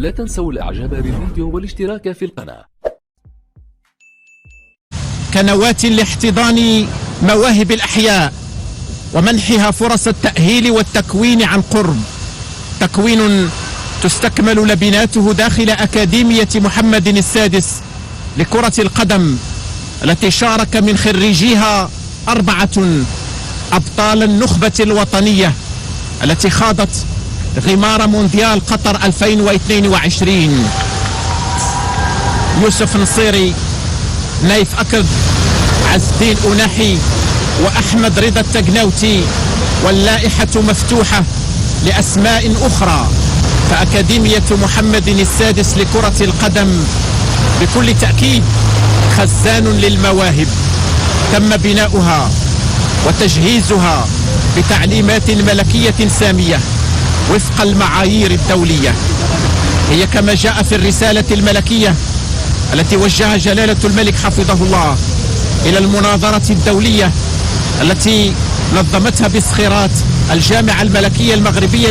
لا تنسوا الاعجاب بالفيديو والاشتراك في القناة كنواة لاحتضان مواهب الأحياء ومنحها فرص التأهيل والتكوين عن قرب. تكوين تستكمل لبناته داخل أكاديمية محمد السادس لكرة القدم، التي شارك من خريجيها 4 أبطال النخبة الوطنية التي خاضت غمار مونديال قطر 2022. يوسف نصيري، نايف أكد، عز الدين أناحي، وأحمد رضا التقناوتي، واللائحة مفتوحة لأسماء أخرى. فأكاديمية محمد السادس لكرة القدم بكل تأكيد خزان للمواهب، تم بناؤها وتجهيزها بتعليمات ملكية سامية وفق المعايير الدولية. هي كما جاء في الرسالة الملكية التي وجهها جلالة الملك حفظه الله إلى المناظرة الدولية التي نظمتها بسخيرات الجامعة الملكية المغربية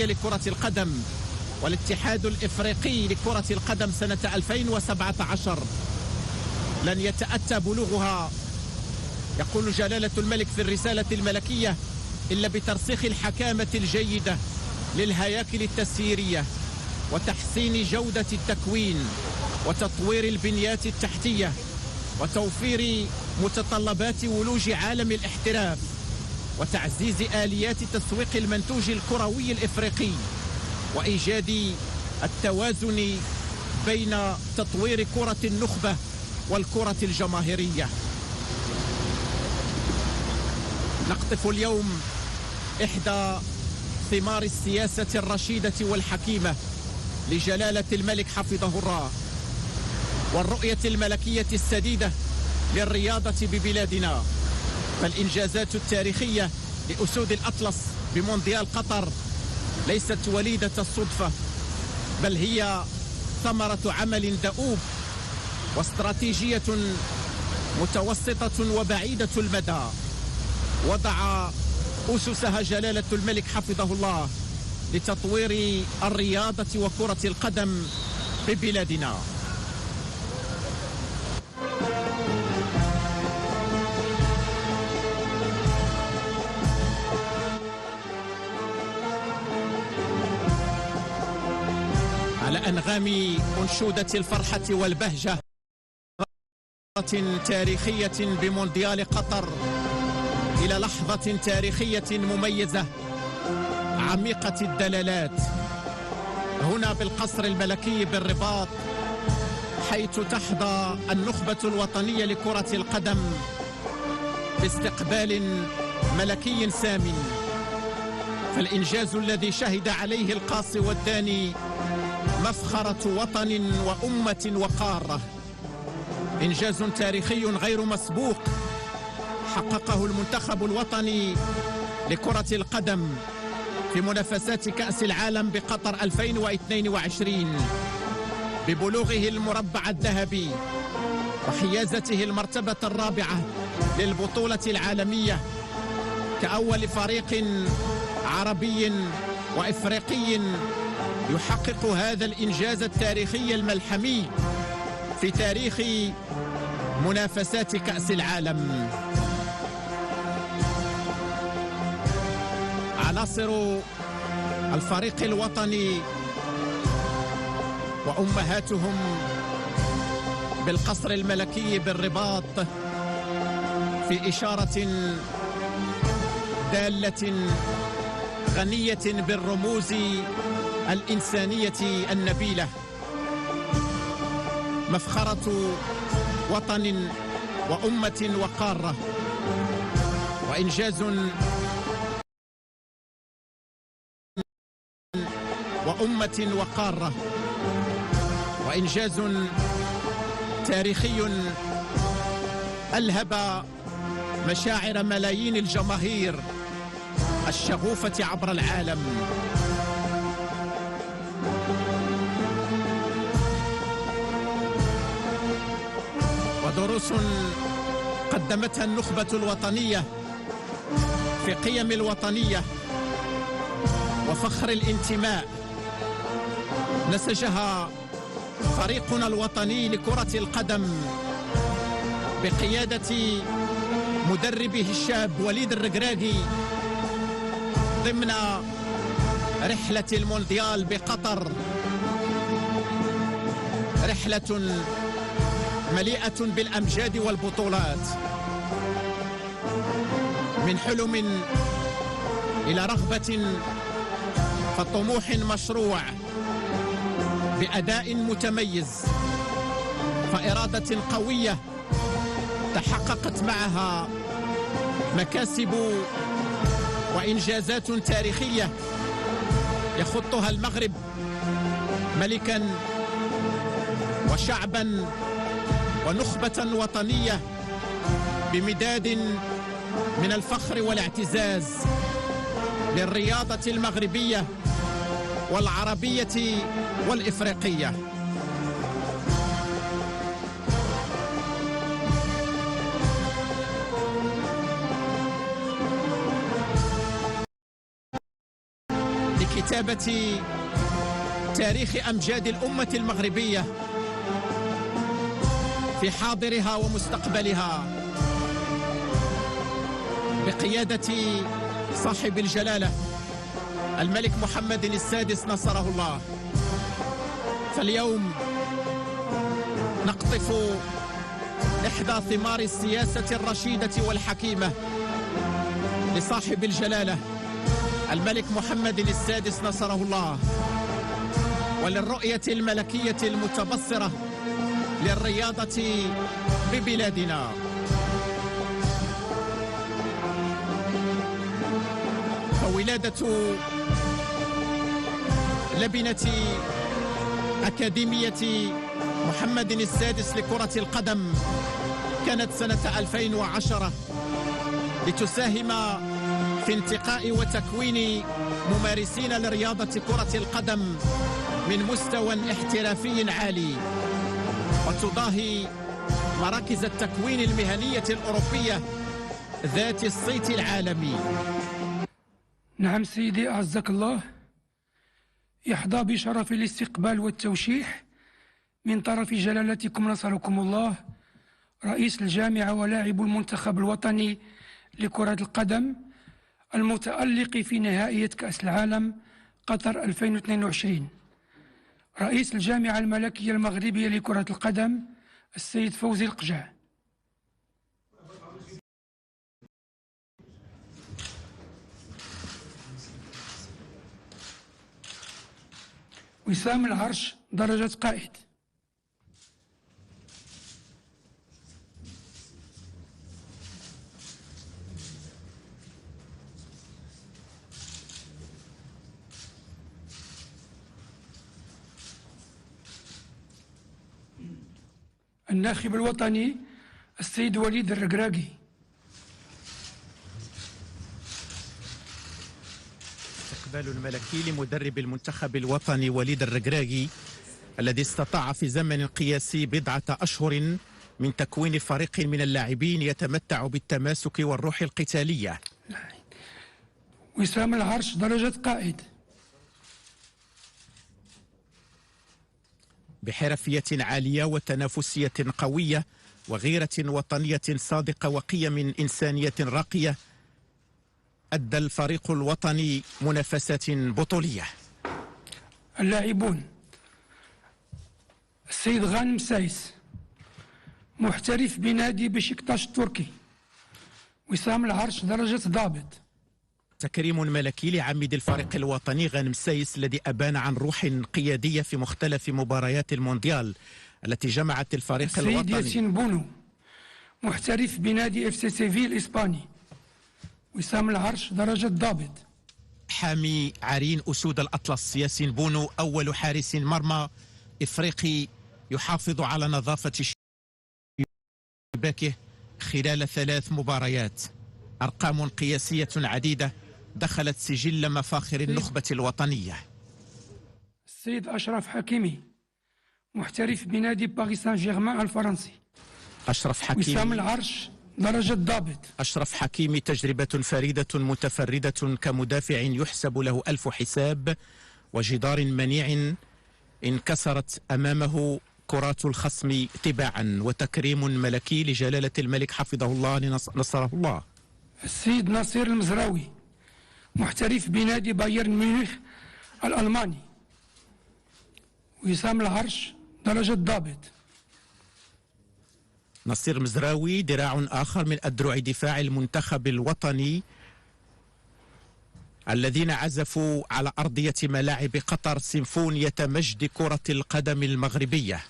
لكرة القدم، والاتحاد الإفريقي لكرة القدم سنة 2017 لن يتأتى بلوغها، يقول جلالة الملك في الرسالة الملكية، إلا بترسيخ الحكامة الجيدة للهياكل التسييرية وتحسين جودة التكوين وتطوير البنيات التحتية وتوفير متطلبات ولوج عالم الاحتراف وتعزيز آليات تسويق المنتوج الكروي الإفريقي وإيجاد التوازن بين تطوير كرة النخبة والكرة الجماهيرية. نقطف اليوم إحدى ثمار السياسة الرشيدة والحكيمة لجلالة الملك حفظه الله والرؤية الملكية السديدة للرياضة ببلادنا. فالإنجازات التاريخية لأسود الأطلس بمونديال قطر ليست وليدة الصدفة، بل هي ثمرة عمل دؤوب واستراتيجية متوسطة وبعيدة المدى وضع أسسها جلالة الملك حفظه الله لتطوير الرياضة وكرة القدم ببلادنا. على أنغام أنشودة الفرحة والبهجة تاريخية بمونديال قطر إلى لحظة تاريخية مميزة عميقة الدلالات هنا بالقصر الملكي بالرباط، حيث تحظى النخبة الوطنية لكرة القدم باستقبال ملكي سام. فالإنجاز الذي شهد عليه القاصي والداني مفخرة وطن وأمة وقارة، إنجاز تاريخي غير مسبوق حققه المنتخب الوطني لكرة القدم في منافسات كأس العالم بقطر 2022 ببلوغه المربع الذهبي وحيازته المرتبة الرابعة للبطولة العالمية كأول فريق عربي وإفريقي يحقق هذا الإنجاز التاريخي الملحمي في تاريخ منافسات كأس العالم. عناصر الفريق الوطني وأمهاتهم بالقصر الملكي بالرباط في إشارة دالة غنية بالرموز الإنسانية النبيلة، مفخرة وطن وأمة وقارة، وإنجاز وأمة وقارة، وإنجاز تاريخي ألهب مشاعر ملايين الجماهير الشغوفة عبر العالم. ودروس قد قدمتها النخبة الوطنية في قيم الوطنية وفخر الانتماء، نسجها فريقنا الوطني لكرة القدم بقيادة مدربه الشاب وليد الركراكي ضمن رحلة المونديال بقطر، رحلة مليئة بالأمجاد والبطولات، من حلم إلى رغبة فطموح مشروع بأداء متميز، فإرادة قوية تحققت معها مكاسب وإنجازات تاريخية يخطها المغرب ملكا وشعبا ونخبة وطنية بمداد من الفخر والاعتزاز للرياضة المغربية والعربية والإفريقية. لكتابة تاريخ أمجاد الأمة المغربية في حاضرها ومستقبلها بقيادة صاحب الجلالة الملك محمد السادس نصره الله. فاليوم نقطف إحدى ثمار السياسة الرشيدة والحكيمة لصاحب الجلالة الملك محمد السادس نصره الله، وللرؤية الملكية المتبصرة للرياضة ببلادنا. فولادة لبنة أكاديمية محمد السادس لكرة القدم كانت سنة 2010 لتساهم في انتقاء وتكوين ممارسين لرياضة كرة القدم من مستوى احترافي عالي، وتضاهي مراكز التكوين المهنية الأوروبية ذات الصيت العالمي. نعم سيدي أعزك الله، يحظى بشرف الاستقبال والتوشيح من طرف جلالتكم نصركم الله رئيس الجامعة ولاعب المنتخب الوطني لكرة القدم المتألق في نهائية كأس العالم قطر 2022، رئيس الجامعة الملكية المغربية لكرة القدم السيد فوزي القجع. وسام العرش درجة قائد. الناخب الوطني السيد وليد الركراكي. الاستقبال الملكي لمدرب المنتخب الوطني وليد الركراكي الذي استطاع في زمن قياسي بضعة أشهر من تكوين فريق من اللاعبين يتمتع بالتماسك والروح القتالية. وسام العرش درجة قائد. بحرفية عالية وتنافسية قوية وغيرة وطنية صادقة وقيم إنسانية راقية أدى الفريق الوطني منافسات بطولية. اللاعبون السيد غانم سايس محترف بنادي بشكتاش التركي. وسام العرش درجة ضابط. تكريم ملكي لعميد الفريق الوطني غانم سايس الذي أبان عن روح قيادية في مختلف مباريات المونديال التي جمعت الفريق الوطني. السيد ياسين بونو محترف بنادي اف سي سيفي الإسباني. وسام العرش درجة ضابط. حامي عرين أسود الأطلس ياسين بونو أول حارس مرمى إفريقي يحافظ على نظافة شباكه خلال 3 مباريات. أرقام قياسية عديدة دخلت سجل مفاخر النخبة الوطنية. السيد أشرف حكيمي محترف بنادي باريس سان جيرمان الفرنسي. أشرف حكيمي وسام العرش درجة ضابط. أشرف حكيمي تجربة فريدة متفردة كمدافع يحسب له 1000 حساب، وجدار منيع انكسرت أمامه كرات الخصم تباعا، وتكريم ملكي لجلالة الملك حفظه الله نصره الله. السيد نصير المزراوي محترف بنادي بايرن ميونخ الألماني. وسام العرش درجة ضابط. نصير مزراوي دراع آخر من أدرع دفاع المنتخب الوطني الذين عزفوا على أرضية ملاعب قطر سيمفونية مجد كرة القدم المغربية.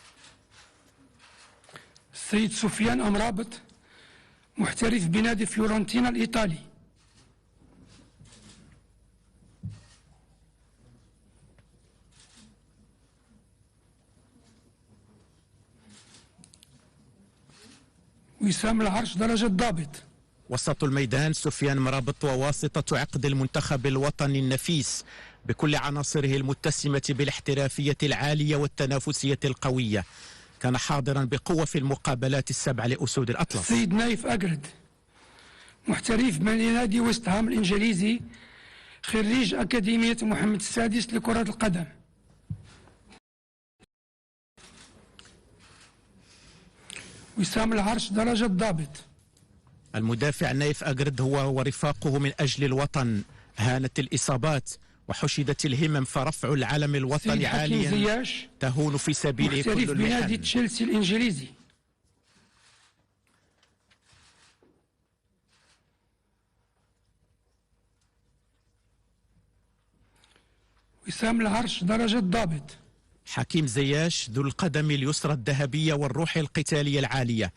السيد سفيان أمرابط محترف بنادي فيورنتينا الإيطالي. وسام العرش درجة ضابط. وسط الميدان سفيان مرابط وواسطة عقد المنتخب الوطني النفيس بكل عناصره المتسمة بالاحترافية العالية والتنافسية القوية، كان حاضرا بقوة في المقابلات السبع لأسود الأطلس. السيد نايف أقرد محترف من نادي ويست هام الإنجليزي، خريج أكاديمية محمد السادس لكرة القدم. وسام العرش درجة ضابط. المدافع نايف أقرد هو ورفاقه من أجل الوطن، هانت الإصابات وحشدت الهمم، فرفع العلم الوطني عاليا تهون في سبيله كل محترف بنادي المحن. تشيلسي الإنجليزي. وسام العرش درجة ضابط. حكيم زياش ذو القدم اليسرى الذهبية والروح القتالية العالية،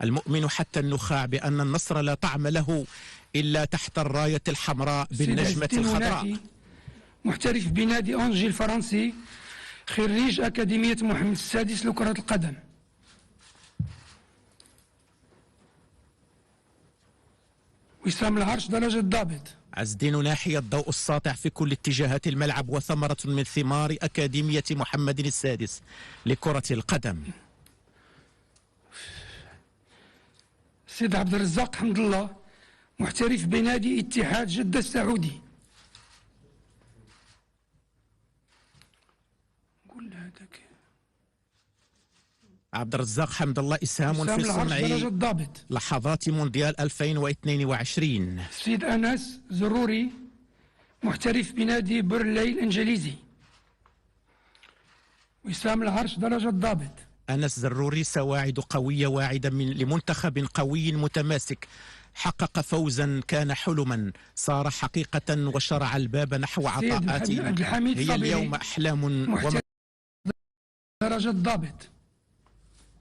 المؤمن حتى النخاع بأن النصر لا طعم له إلا تحت الراية الحمراء بالنجمة الخضراء. محترف بنادي أنجي الفرنسي، خريج أكاديمية محمد السادس لكرة القدم. وسام العرش درجة ضابط. عز الدين ناحية الضوء الساطع في كل اتجاهات الملعب، وثمرة من ثمار أكاديمية محمد السادس لكرة القدم. سيد عبد الرزاق حمد الله محترف بنادي اتحاد جدة السعودي. عبد الرزاق حمد الله إسهام في صنع لحظات مونديال 2022. السيد أنس زروري محترف بنادي برلي الإنجليزي. وسام العرش درجة ضابط. أنس زروري سواعد قوية واعدة لمنتخب قوي متماسك، حقق فوزا كان حلما صار حقيقة، وشرع الباب نحو عطاءات هي اليوم أحلام درجة ضابط.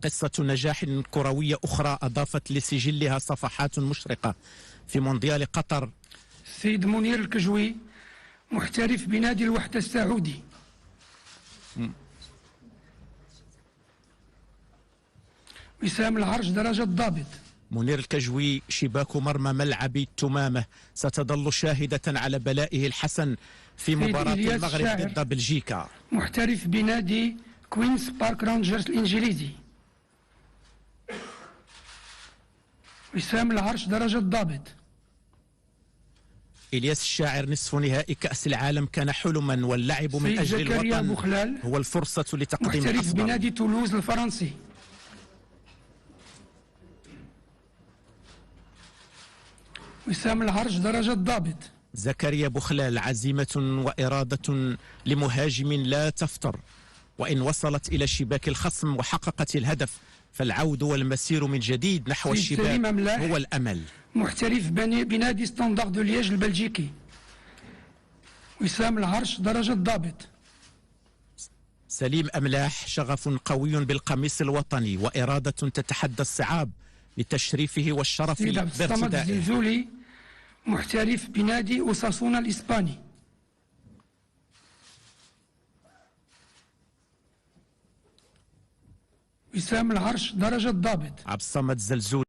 قصة نجاح كروية أخرى أضافت لسجلها صفحات مشرقة في مونديال قطر. السيد منير الكجوي محترف بنادي الوحدة السعودي. وسام العرش درجة ضابط. منير الكجوي شباك مرمى ملعب التمامة ستظل شاهدة على بلائه الحسن في مباراة المغرب ضد بلجيكا. محترف بنادي كوينز بارك رانجرز الإنجليزي. وسام العرش درجة ضابط. إلياس الشاعر نصف نهائي كأس العالم كان حلما، واللعب من أجل الوطن هو الفرصة لتقديم محترف الأفضل. بنادي تولوز الفرنسي. وسام العرش درجة ضابط. زكريا بوخلال عزيمة وإرادة لمهاجم لا تفتر، وإن وصلت إلى شباك الخصم وحققت الهدف فالعود والمسير من جديد نحو الشباك هو الأمل. محترف بنادي ستاندارد دو ليج البلجيكي. وسام العرش درجة ضابط. سليم أملاح شغف قوي بالقميص الوطني وإرادة تتحدى الصعاب لتشريفه والشرف بارتدائه. الزلزولي محترف بنادي أوساسونا الإسباني. وسام العرش درجة ضابط. عبد الصمد الزلزولي.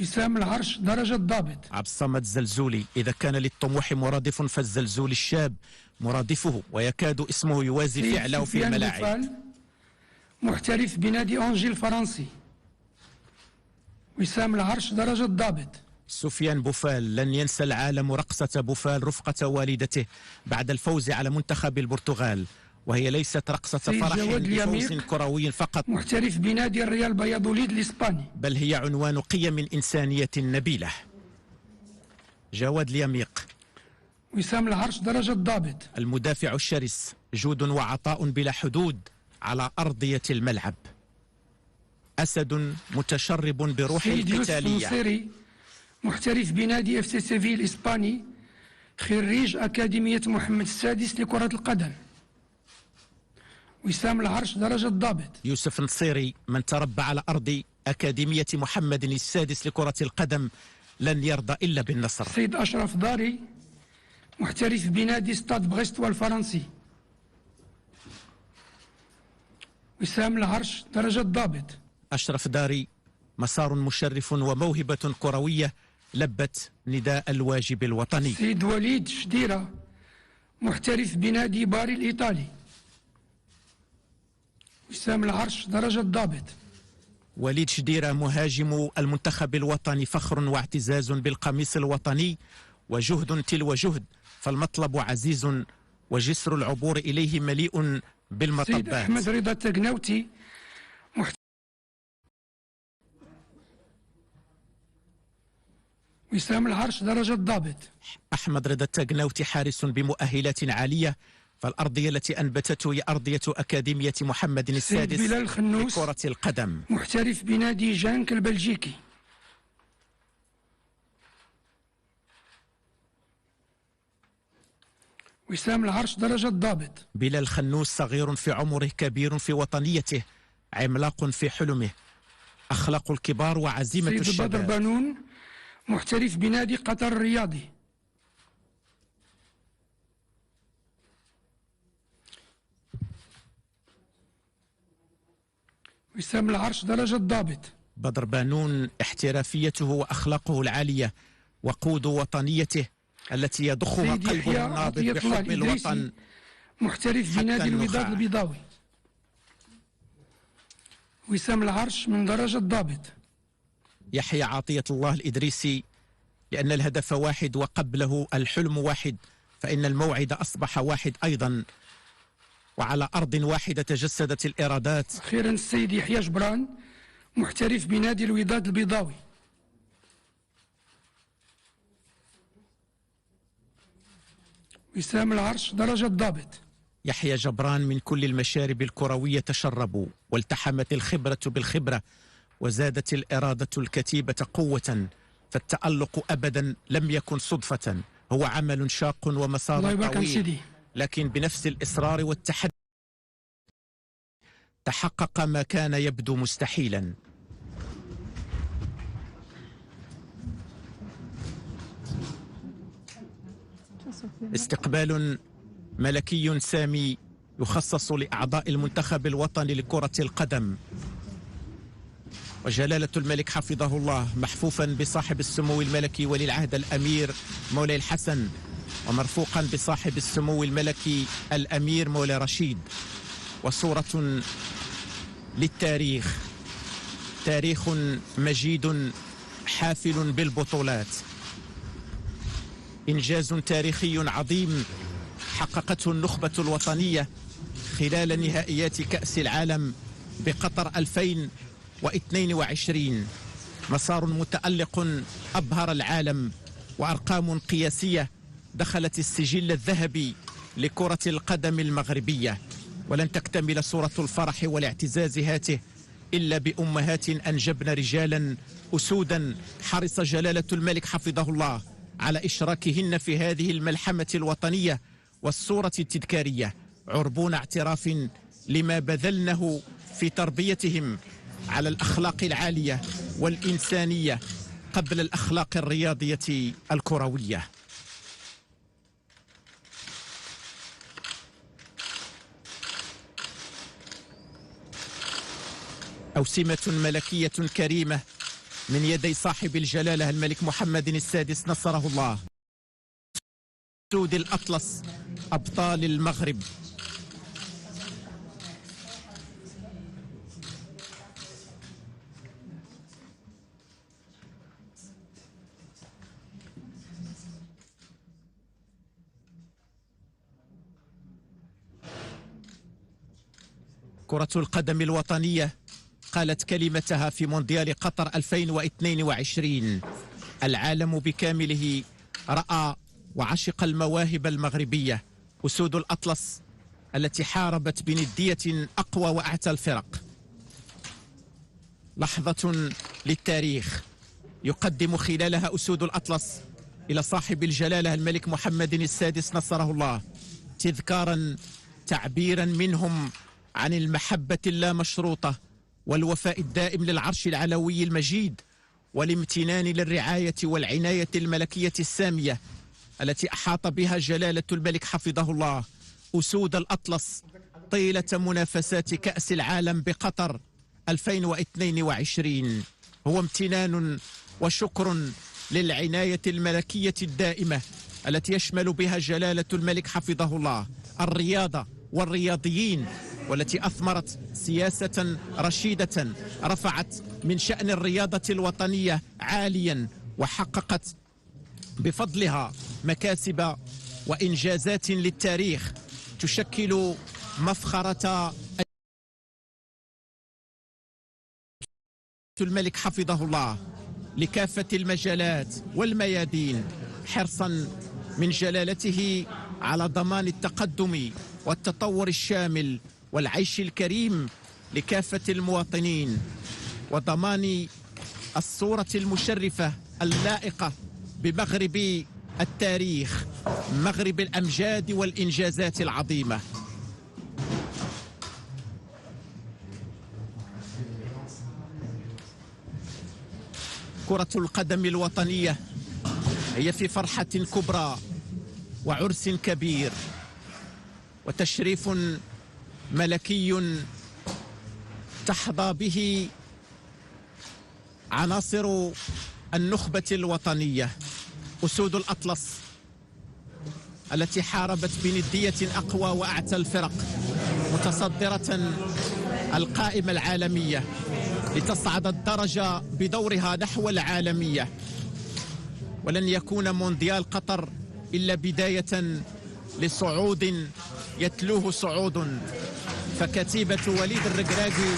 وسام العرش درجة ضابط. عبد الصمد الزلزولي إذا كان للطموح مرادف فالزلزول الشاب مرادفه، ويكاد اسمه يوازي فعله في الملاعب. محترف بنادي أنجي الفرنسي. وسام العرش درجة ضابط. سفيان بوفال. لن ينسى العالم رقصة بوفال رفقة والدته بعد الفوز على منتخب البرتغال، وهي ليست رقصة فرح بفوز كروي فقط، محترف بنادي الريال بياضوليد الإسباني، بل هي عنوان قيم إنسانية نبيلة. جواد اليميق. وسام العرش درجة ضابط. المدافع الشرس، جود وعطاء بلا حدود على أرضية الملعب. أسد متشرب بروح القتالية. محترف بنادي اف سي سيفيل الإسباني، خريج أكاديمية محمد السادس لكرة القدم. وسام العرش درجة ضابط. يوسف نصيري، من تربى على أرض أكاديمية محمد السادس لكرة القدم لن يرضى إلا بالنصر. سيد أشرف داري، محترف بنادي ستاد بغيست والفرنسي. وسام العرش درجة ضابط. أشرف داري، مسار مشرف وموهبة كروية لبت نداء الواجب الوطني. سيد وليد شديرة، محترف بنادي باري الإيطالي. وسام العرش درجة ضابط. وليد شديرة، مهاجم المنتخب الوطني، فخر واعتزاز بالقميص الوطني وجهد تلو جهد، فالمطلب عزيز وجسر العبور إليه مليء بالمطبات. سيد أحمد رضا التقناوتي، وسام العرش درجة ضابط. أحمد رضا التقناوتي، حارس بمؤهلات عالية، فالأرضية التي أنبتته هي أرضية أكاديمية محمد السادس لكرة القدم. محترف بنادي جانك البلجيكي. وسام العرش درجة ضابط. بلال خنوس، صغير في عمره كبير في وطنيته، عملاق في حلمه، أخلاق الكبار وعزيمة سيد الشباب. بدر بانون، محترف بنادي قطر الرياضي. وسام العرش درجة ضابط. بدر بانون، احترافيته وأخلاقه العالية وقود وطنيته التي يضخها قلبه النابض بحب الوطن، محترف بنادي الوداد البيضاوي. وسام العرش من درجة ضابط. يحيى عطية الله الإدريسي، لأن الهدف واحد وقبله الحلم واحد، فإن الموعد أصبح واحد أيضا، وعلى أرض واحدة تجسدت الإرادات. أخيرا السيد يحيى جبران، محترف بنادي الوداد البيضاوي. وسام العرش درجة ضابط. يحيى جبران، من كل المشارب الكروية تشربوا، والتحمت الخبرة بالخبرة، وزادت الإرادة الكتيبة قوة، فالتألق أبدا لم يكن صدفة، هو عمل شاق ومسار طويل، لكن بنفس الإصرار والتحدي تحقق ما كان يبدو مستحيلا. استقبال ملكي سامي يخصص لأعضاء المنتخب الوطني لكرة القدم، وجلالة الملك حفظه الله محفوفا بصاحب السمو الملكي ولي العهد الأمير مولاي الحسن، ومرفوقا بصاحب السمو الملكي الأمير مولاي رشيد، وصورة للتاريخ، تاريخ مجيد حافل بالبطولات، إنجاز تاريخي عظيم حققته النخبة الوطنية خلال نهائيات كأس العالم بقطر 2022، مسار متألق أبهر العالم، وأرقام قياسية دخلت السجل الذهبي لكرة القدم المغربية، ولن تكتمل صورة الفرح والاعتزاز هاته إلا بأمهات أنجبن رجالا أسودا حرص جلالة الملك حفظه الله على إشراكهن في هذه الملحمة الوطنية والصورة التذكارية، عربون اعتراف لما بذلنه في تربيتهم على الأخلاق العالية والإنسانية قبل الأخلاق الرياضية الكروية. أوسمة ملكية كريمة من يدي صاحب الجلالة الملك محمد السادس نصره الله، سود الأطلس أبطال المغرب. كرة القدم الوطنية قالت كلمتها في مونديال قطر 2022. العالم بكامله رأى وعشق المواهب المغربية، أسود الأطلس التي حاربت بندية أقوى وأعتى الفرق. لحظة للتاريخ يقدم خلالها أسود الأطلس إلى صاحب الجلالة الملك محمد السادس نصره الله تذكارا تعبيرا منهم عن المحبة اللامشروطة والوفاء الدائم للعرش العلوي المجيد، والامتنان للرعاية والعناية الملكية السامية التي أحاط بها جلالة الملك حفظه الله أسود الأطلس طيلة منافسات كأس العالم بقطر 2022. هو امتنان وشكر للعناية الملكية الدائمة التي يشمل بها جلالة الملك حفظه الله الرياضة والرياضيين، والتي أثمرت سياسة رشيدة رفعت من شأن الرياضة الوطنية عاليا، وحققت بفضلها مكاسب وإنجازات للتاريخ تشكل مفخرة الملك حفظه الله لكافة المجالات والميادين، حرصا من جلالته على ضمان التقدم والتطور الشامل والعيش الكريم لكافة المواطنين، وضمان الصورة المشرفة اللائقة بمغرب التاريخ، مغرب الأمجاد والإنجازات العظيمة. كرة القدم الوطنية هي في فرحة كبرى وعرس كبير وتشريف ملكي تحظى به عناصر النخبة الوطنية، أسود الأطلس التي حاربت بندية أقوى وأعتى الفرق، متصدرة القائمة العالمية لتصعد الدرجة بدورها نحو العالمية. ولن يكون مونديال قطر إلا بداية لصعود يتلوه صعود، فكتيبة وليد الركراكي